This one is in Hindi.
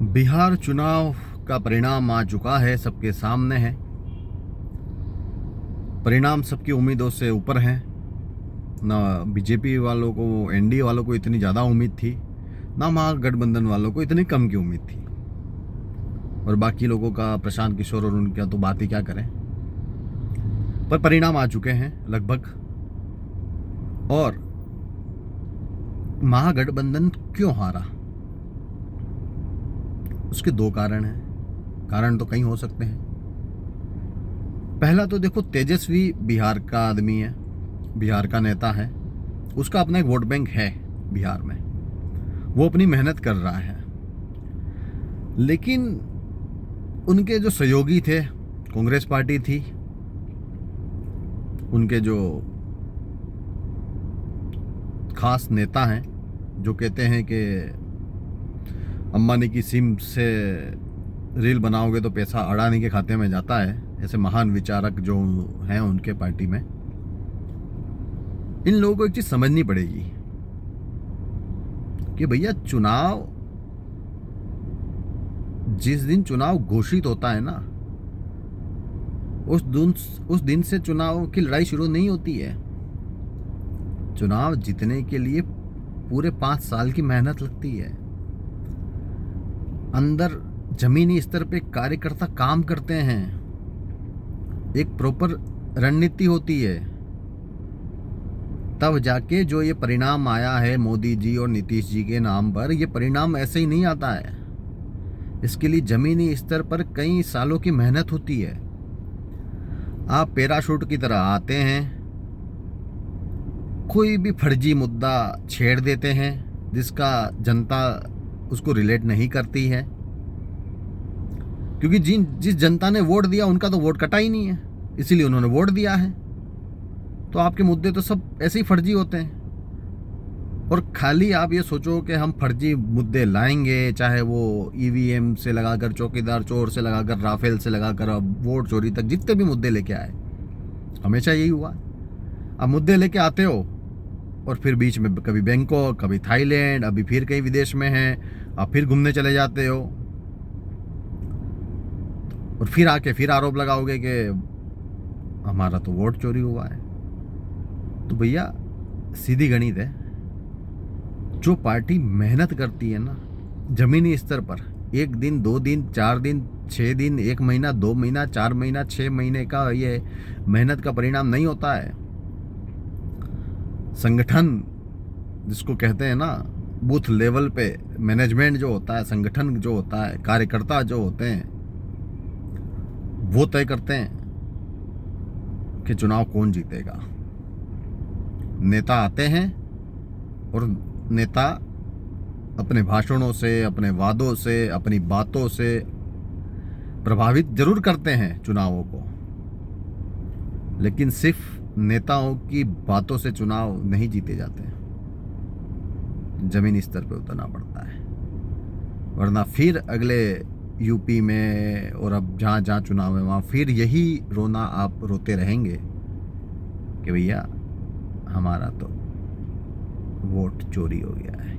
बिहार चुनाव का परिणाम आ चुका है, सबके सामने है। परिणाम सबकी उम्मीदों से ऊपर है। ना बीजेपी वालों को, एनडीए वालों को इतनी ज़्यादा उम्मीद थी, ना महागठबंधन वालों को इतनी कम की उम्मीद थी। और बाकी लोगों का, प्रशांत किशोर और उनका तो बात ही क्या करें। पर परिणाम आ चुके हैं लगभग। और महागठबंधन क्यों हारा, उसके दो कारण हैं। कारण तो कई हो सकते हैं। पहला तो देखो, तेजस्वी बिहार का आदमी है, बिहार का नेता है, उसका अपना एक वोट बैंक है बिहार में, वो अपनी मेहनत कर रहा है। लेकिन उनके जो सहयोगी थे, कांग्रेस पार्टी थी, उनके जो खास नेता हैं जो कहते हैं कि अंबानी की सिम से रील बनाओगे तो पैसा अडानी के खाते में जाता है, ऐसे महान विचारक जो हैं उनके पार्टी में, इन लोगों को एक चीज समझनी पड़ेगी कि भैया चुनाव, जिस दिन चुनाव घोषित होता है ना, उस दिन से चुनाव की लड़ाई शुरू नहीं होती है। चुनाव जीतने के लिए पूरे 5 साल की मेहनत लगती है। अंदर जमीनी स्तर पे कार्यकर्ता काम करते हैं, एक प्रॉपर रणनीति होती है, तब जाके जो ये परिणाम आया है मोदी जी और नीतीश जी के नाम पर, ये परिणाम ऐसे ही नहीं आता है। इसके लिए जमीनी स्तर पर कई सालों की मेहनत होती है। आप पैराशूट की तरह आते हैं, कोई भी फर्जी मुद्दा छेड़ देते हैं जिसका जनता उसको रिलेट नहीं करती है, क्योंकि जिस जनता ने वोट दिया उनका तो वोट कटा ही नहीं है, इसीलिए उन्होंने वोट दिया है। तो आपके मुद्दे तो सब ऐसे ही फर्जी होते हैं। और खाली आप ये सोचो कि हम फर्जी मुद्दे लाएंगे, चाहे वो ईवीएम से लगाकर चौकीदार चोर से लगाकर राफेल से लगाकर अब वोट चोरी तक, जितने भी मुद्दे लेके आए, हमेशा यही हुआ। अब मुद्दे लेके आते हो और फिर बीच में कभी बैंकॉक, कभी थाईलैंड, अभी फिर कहीं विदेश में हैं, अब फिर घूमने चले जाते हो और फिर आके फिर आरोप लगाओगे कि हमारा तो वोट चोरी हुआ है। तो भैया सीधी गणित है, जो पार्टी मेहनत करती है ना जमीनी स्तर पर, 1 दिन 2 दिन 4 दिन 6 दिन 1 महीना 2 महीना 4 महीना 6 महीने का ये मेहनत का परिणाम नहीं होता है। संगठन जिसको कहते हैं ना, बूथ लेवल पे मैनेजमेंट जो होता है, संगठन जो होता है, कार्यकर्ता जो होते हैं, वो तय करते हैं कि चुनाव कौन जीतेगा। नेता आते हैं और नेता अपने भाषणों से, अपने वादों से, अपनी बातों से प्रभावित जरूर करते हैं चुनावों को, लेकिन सिर्फ नेताओं की बातों से चुनाव नहीं जीते जाते, जमीनी स्तर पे उतरना पड़ता है। वरना फिर अगले यूपी में और अब जहाँ जहाँ चुनाव है वहाँ फिर यही रोना आप रोते रहेंगे कि भैया हमारा तो वोट चोरी हो गया है।